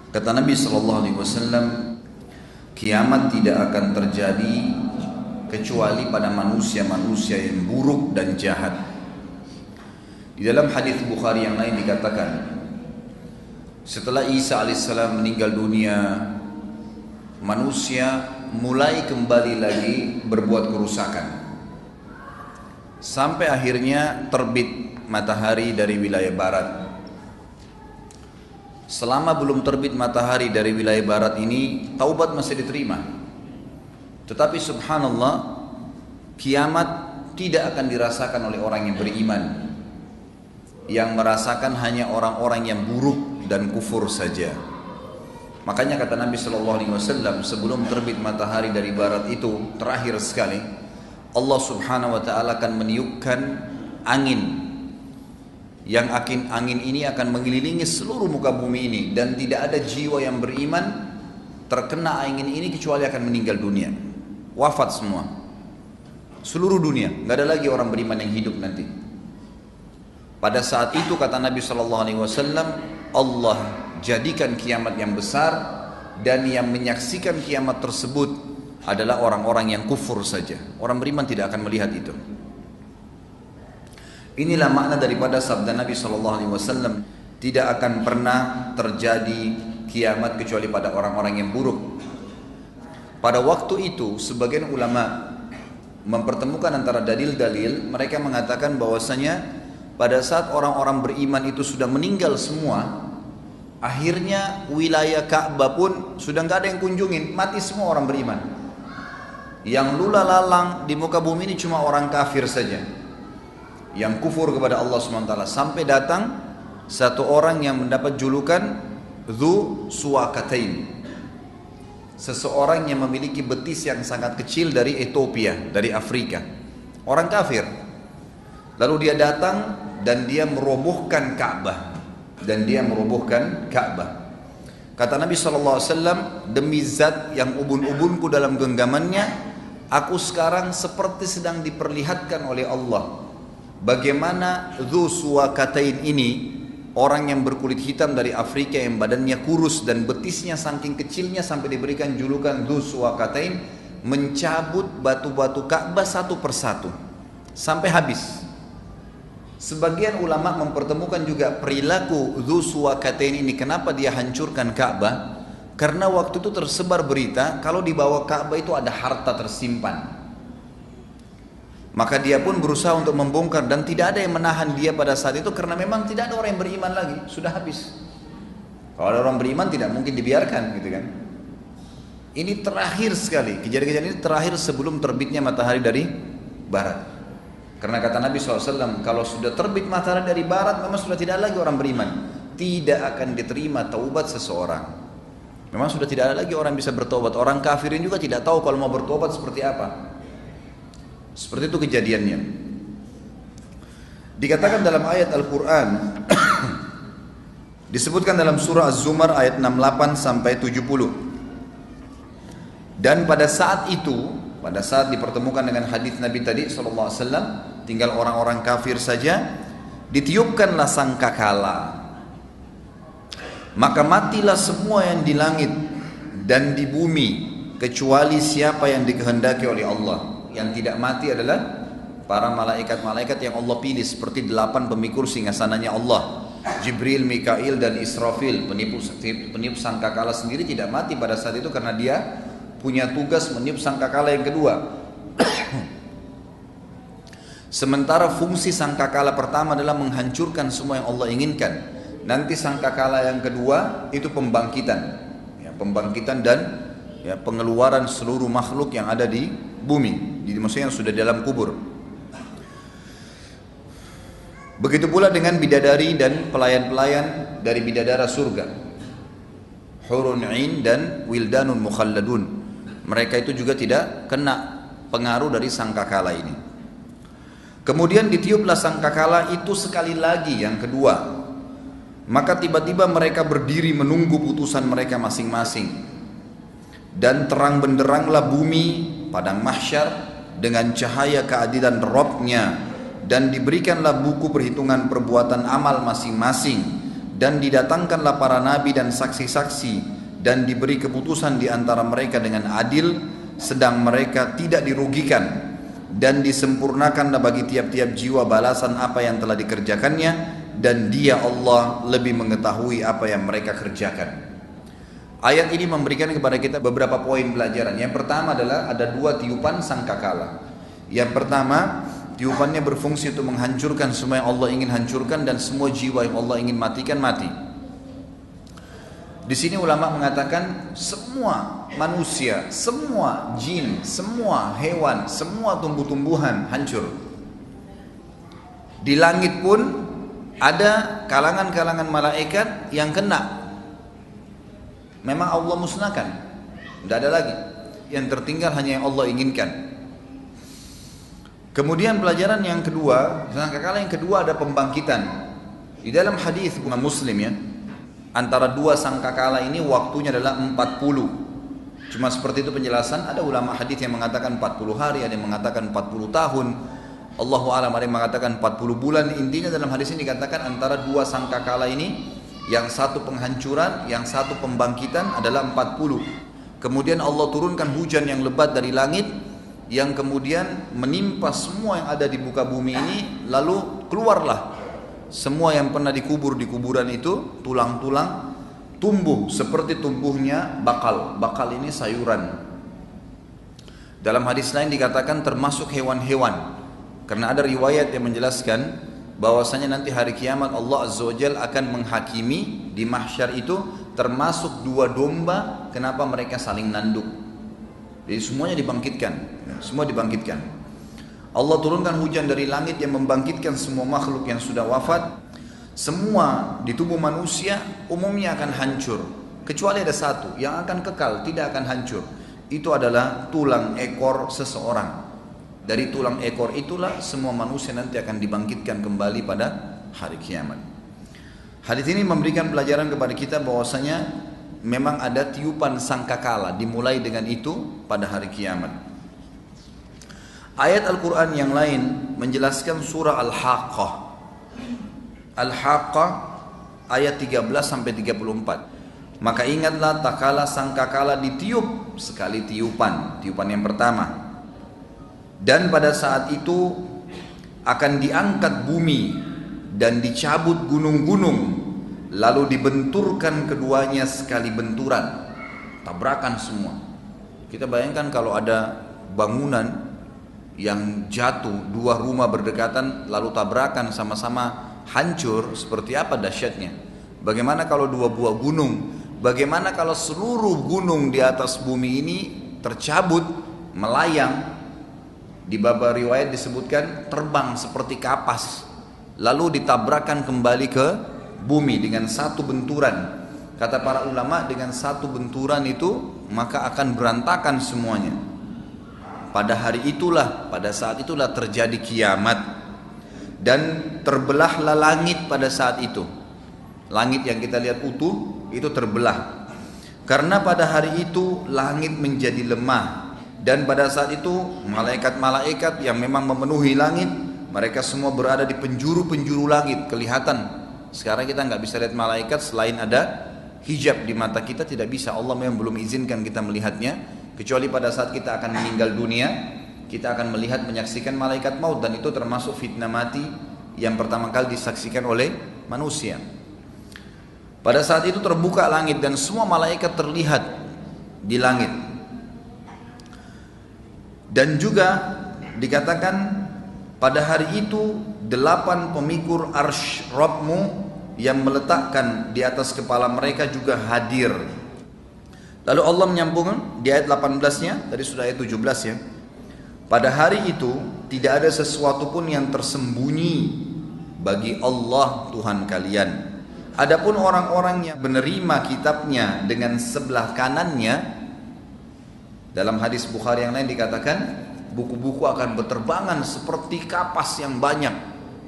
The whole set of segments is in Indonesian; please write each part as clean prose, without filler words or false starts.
Kata Nabi SAW, kiamat tidak akan terjadi kecuali pada manusia-manusia yang buruk dan jahat. Di dalam hadis Bukhari yang lain dikatakan, setelah Isa alaihissalam meninggal dunia, manusia mulai kembali lagi berbuat kerusakan sampai akhirnya terbit matahari dari wilayah barat. Selama belum terbit matahari dari wilayah barat ini, taubat masih diterima. Tetapi subhanallah, kiamat tidak akan dirasakan oleh orang yang beriman. Yang merasakan hanya orang-orang yang buruk dan kufur saja. Makanya kata Nabi SAW, sebelum terbit matahari dari barat itu, terakhir sekali, Allah subhanahu wa ta'ala akan meniupkan angin. Yang angin ini akan mengelilingi seluruh muka bumi ini, dan tidak ada jiwa yang beriman terkena angin ini kecuali akan meninggal dunia, wafat semua, seluruh dunia, nggak ada lagi orang beriman yang hidup nanti. Pada saat itu kata Nabi SAW, Allah jadikan kiamat yang besar, dan yang menyaksikan kiamat tersebut adalah orang-orang yang kufur saja. Orang beriman tidak akan melihat itu. Inilah makna daripada sabda Nabi SAW, tidak akan pernah terjadi kiamat kecuali pada orang-orang yang buruk. Pada waktu itu sebagian ulama mempertemukan antara dalil-dalil. Mereka mengatakan bahwasanya pada saat orang-orang beriman itu sudah meninggal semua, akhirnya wilayah Ka'bah pun sudah nggak ada yang kunjungin, mati semua orang beriman. Yang lula lalang di muka bumi ini cuma orang kafir saja, yang kufur kepada Allah SWT. Sampai datang satu orang yang mendapat julukan Dzu Suwakatain, seseorang yang memiliki betis yang sangat kecil dari Ethiopia, dari Afrika, orang kafir. Lalu dia datang dan dia merobohkan Ka'bah, Kata Nabi SAW, demi zat yang ubun-ubunku dalam genggamannya, aku sekarang seperti sedang diperlihatkan oleh Allah bagaimana Dzu Suwakatain ini, orang yang berkulit hitam dari Afrika yang badannya kurus dan betisnya saking kecilnya sampai diberikan julukan Dzu Suwakatain, mencabut batu-batu Ka'bah satu persatu sampai habis. Sebagian ulama mempertemukan juga perilaku Dzu Suwakatain ini, kenapa dia hancurkan Ka'bah? Karena waktu itu tersebar berita kalau di bawah Ka'bah itu ada harta tersimpan. Maka dia pun berusaha untuk membongkar, dan tidak ada yang menahan dia pada saat itu, karena memang tidak ada orang yang beriman lagi, sudah habis. Kalau ada orang beriman tidak mungkin dibiarkan, gitu kan. Ini terakhir sekali, kejadian-kejadian ini terakhir sebelum terbitnya matahari dari barat. Karena kata Nabi SAW, kalau sudah terbit matahari dari barat, memang sudah tidak lagi orang beriman, tidak akan diterima taubat seseorang. Memang sudah tidak ada lagi orang bisa bertobat. Orang kafirin juga tidak tahu kalau mau bertobat seperti apa. Seperti itu kejadiannya. Dikatakan dalam ayat Al-Quran, disebutkan dalam surah Az-Zumar ayat 68 sampai 70. Dan pada saat itu, pada saat dipertemukan dengan hadis Nabi tadi SAW, tinggal orang-orang kafir saja, ditiupkanlah sangkakala, maka matilah semua yang di langit dan di bumi kecuali siapa yang dikehendaki oleh Allah. Yang tidak mati adalah para malaikat-malaikat yang Allah pilih, seperti 8 pemikul singgasananya Allah, Jibril, Mikail dan Israfil. Peniup sangkakala sendiri tidak mati pada saat itu, karena dia punya tugas meniup sangkakala yang kedua. Sementara fungsi sangkakala pertama adalah menghancurkan semua yang Allah inginkan. Nanti sangkakala yang kedua itu pembangkitan, ya, pembangkitan dan ya, pengeluaran seluruh makhluk yang ada di bumi, maksudnya yang sudah dalam kubur. Begitu pula dengan bidadari dan pelayan-pelayan dari bidadara surga, hurun 'ain dan wildanun mukhalladun. Mereka itu juga tidak kena pengaruh dari sangkakala ini. Kemudian ditiuplah sangkakala itu sekali lagi, yang kedua. Maka tiba-tiba mereka berdiri menunggu putusan mereka masing-masing. Dan terang benderanglah bumi padang mahsyar dengan cahaya keadilan Rabb-Nya, dan diberikanlah buku perhitungan perbuatan amal masing-masing, dan didatangkanlah para nabi dan saksi-saksi dan diberi keputusan di antara mereka dengan adil, sedang mereka tidak dirugikan, dan disempurnakanlah bagi tiap-tiap jiwa balasan apa yang telah dikerjakannya, dan Dia Allah lebih mengetahui apa yang mereka kerjakan. Ayat ini memberikan kepada kita beberapa poin pelajaran. Yang pertama adalah ada dua tiupan sangkakala. Yang pertama, tiupannya berfungsi untuk menghancurkan semua yang Allah ingin hancurkan, dan semua jiwa yang Allah ingin matikan mati. Di sini ulama mengatakan semua manusia, semua jin, semua hewan, semua tumbuh-tumbuhan hancur. Di langit pun ada kalangan-kalangan malaikat yang kena. Memang Allah musnahkan, tidak ada lagi. Yang tertinggal hanya yang Allah inginkan. Kemudian pelajaran yang kedua, sangkakala yang kedua ada pembangkitan. Di dalam hadis Imam Muslim ya, antara dua sangkakala ini waktunya adalah 40. Cuma seperti itu penjelasan. Ada ulama hadis yang mengatakan 40 hari, ada yang mengatakan 40 tahun. Allahu a'lam, ada yang mengatakan 40 bulan. Intinya dalam hadis ini dikatakan antara dua sangkakala ini, yang satu penghancuran, yang satu pembangkitan adalah 40. Kemudian Allah turunkan hujan yang lebat dari langit, yang kemudian menimpa semua yang ada di muka bumi ini, lalu keluarlah semua yang pernah dikubur di kuburan itu, tulang-tulang tumbuh seperti tumbuhnya bakal. Bakal ini sayuran. Dalam hadis lain dikatakan termasuk hewan-hewan. Karena ada riwayat yang menjelaskan bahwasanya nanti hari kiamat Allah Azza wa Jalla akan menghakimi di mahsyar itu termasuk dua domba. Kenapa mereka saling nanduk? Jadi semuanya dibangkitkan. Semua dibangkitkan. Allah turunkan hujan dari langit yang membangkitkan semua makhluk yang sudah wafat. Semua di tubuh manusia umumnya akan hancur, kecuali ada satu yang akan kekal, tidak akan hancur. Itu adalah tulang ekor seseorang. Dari tulang ekor itulah semua manusia nanti akan dibangkitkan kembali pada hari kiamat. Hadis ini memberikan pelajaran kepada kita bahwasanya memang ada tiupan sangkakala dimulai dengan itu pada hari kiamat. Ayat Al-Quran yang lain menjelaskan surah Al-Haqqah. Al-Haqqah ayat 13-34. Maka ingatlah tak kala sangkakala ditiup sekali tiupan yang pertama. Dan pada saat itu akan diangkat bumi dan dicabut gunung-gunung, lalu dibenturkan keduanya sekali benturan, tabrakan semua. Kita bayangkan kalau ada bangunan yang jatuh, dua rumah berdekatan lalu tabrakan sama-sama hancur, seperti apa dahsyatnya. Bagaimana kalau dua buah gunung, bagaimana kalau seluruh gunung di atas bumi ini tercabut, melayang. Di bab riwayat disebutkan terbang seperti kapas, lalu ditabrakkan kembali ke bumi dengan satu benturan. Kata para ulama, dengan satu benturan itu maka akan berantakan semuanya. Pada hari itulah, pada saat itulah terjadi kiamat, dan terbelahlah langit pada saat itu. Langit yang kita lihat utuh itu terbelah, karena pada hari itu langit menjadi lemah. Dan pada saat itu malaikat-malaikat yang memang memenuhi langit, mereka semua berada di penjuru-penjuru langit, kelihatan. Sekarang kita nggak bisa lihat malaikat selain ada hijab di mata kita, tidak bisa. Allah memang belum izinkan kita melihatnya. Kecuali pada saat kita akan meninggal dunia, kita akan melihat, menyaksikan malaikat maut, dan itu termasuk fitnah mati yang pertama kali disaksikan oleh manusia. Pada saat itu terbuka langit dan semua malaikat terlihat di langit. Dan juga dikatakan pada hari itu 8 pemikul arsy Rabbmu yang meletakkan di atas kepala mereka juga hadir. Lalu Allah menyambung di ayat 18-nya, tadi sudah ayat 17 ya. Pada hari itu tidak ada sesuatu pun yang tersembunyi bagi Allah Tuhan kalian. Adapun orang-orang yang menerima kitabnya dengan sebelah kanannya, dalam hadis Bukhari yang lain dikatakan buku-buku akan berterbangan seperti kapas yang banyak,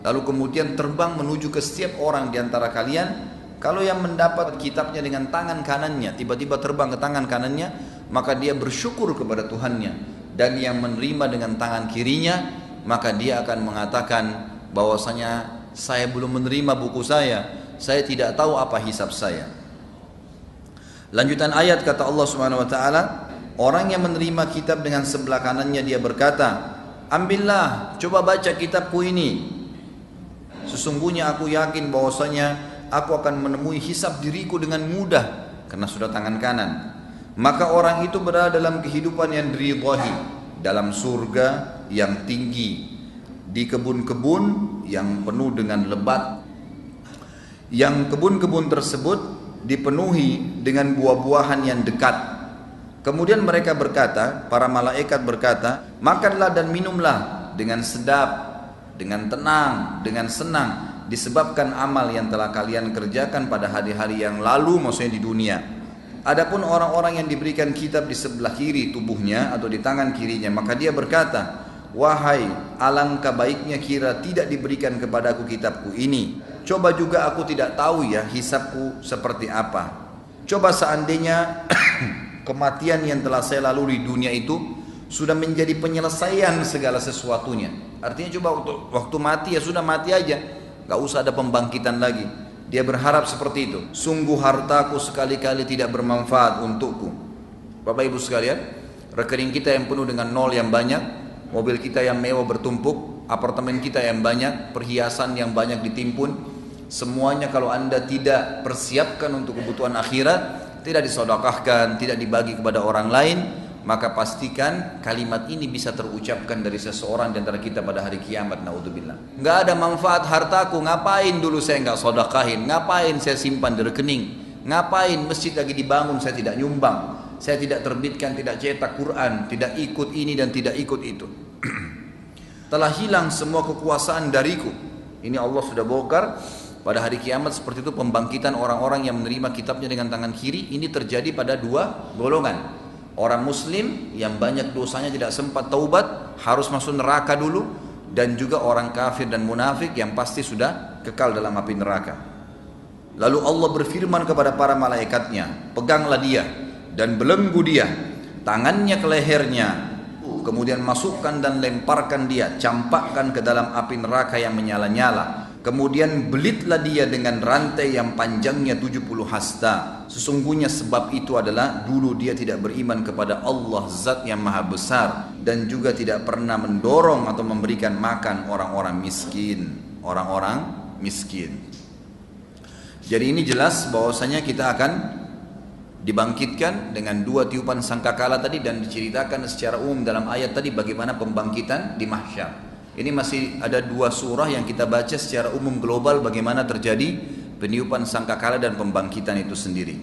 lalu kemudian terbang menuju ke setiap orang di antara kalian. Kalau yang mendapat kitabnya dengan tangan kanannya tiba-tiba terbang ke tangan kanannya, maka dia bersyukur kepada Tuhannya. Dan yang menerima dengan tangan kirinya, maka dia akan mengatakan bahwasanya saya belum menerima buku saya saya tidak tahu apa hisab saya. Lanjutan ayat kata Allah Subhanahu wa taala, orang yang menerima kitab dengan sebelah kanannya dia berkata, ambillah, coba baca kitabku ini. Sesungguhnya aku yakin bahwasanya aku akan menemui hisab diriku dengan mudah karena sudah tangan kanan. Maka orang itu berada dalam kehidupan yang diridhai, dalam surga yang tinggi, di kebun-kebun yang penuh dengan lebat, yang kebun-kebun tersebut dipenuhi dengan buah-buahan yang dekat. Kemudian mereka berkata, para malaikat berkata, makanlah dan minumlah dengan sedap, dengan tenang, dengan senang, disebabkan amal yang telah kalian kerjakan pada hari-hari yang lalu, maksudnya di dunia. Adapun orang-orang yang diberikan kitab di sebelah kiri tubuhnya atau di tangan kirinya, maka dia berkata, wahai, alangkah baiknya kira tidak diberikan kepadaku kitabku ini. Coba juga aku tidak tahu ya hisabku seperti apa. Coba seandainya kematian yang telah saya lalui di dunia itu sudah menjadi penyelesaian segala sesuatunya. Artinya coba waktu mati ya sudah mati aja, gak usah ada pembangkitan lagi. Dia berharap seperti itu. Sungguh hartaku sekali-kali tidak bermanfaat untukku. Bapak ibu sekalian, rekening kita yang penuh dengan nol yang banyak, mobil kita yang mewah bertumpuk, apartemen kita yang banyak, perhiasan yang banyak ditimpun, semuanya kalau anda tidak persiapkan untuk kebutuhan akhirat, tidak disedekahkan, tidak dibagi kepada orang lain, maka pastikan kalimat ini bisa terucapkan dari seseorang di antara kita pada hari kiamat, naudzubillah. Nggak ada manfaat hartaku, ngapain dulu saya nggak sedekahin, ngapain saya simpan di rekening, ngapain masjid lagi dibangun saya tidak nyumbang, saya tidak terbitkan, tidak cetak Quran, tidak ikut ini dan tidak ikut itu. Telah hilang semua kekuasaan dariku. Ini Allah sudah bongkar. Pada hari kiamat seperti itu pembangkitan orang-orang yang menerima kitabnya dengan tangan kiri. Ini terjadi pada dua golongan. Orang muslim yang banyak dosanya tidak sempat taubat, harus masuk neraka dulu. Dan juga orang kafir dan munafik yang pasti sudah kekal dalam api neraka. Lalu Allah berfirman kepada para malaikatnya, peganglah dia dan belenggu dia, tangannya ke lehernya, kemudian masukkan dan lemparkan dia, campakkan ke dalam api neraka yang menyala-nyala. Kemudian belitlah dia dengan rantai yang panjangnya 70 hasta. Sesungguhnya sebab itu adalah dulu dia tidak beriman kepada Allah Zat yang Maha Besar, dan juga tidak pernah mendorong atau memberikan makan orang-orang miskin. Orang-orang miskin. Jadi ini jelas bahwasanya kita akan dibangkitkan dengan dua tiupan sangkakala tadi, dan diceritakan secara umum dalam ayat tadi bagaimana pembangkitan di mahsyar. Ini masih ada dua surah yang kita baca secara umum global bagaimana terjadi peniupan sangkakala dan pembangkitan itu sendiri.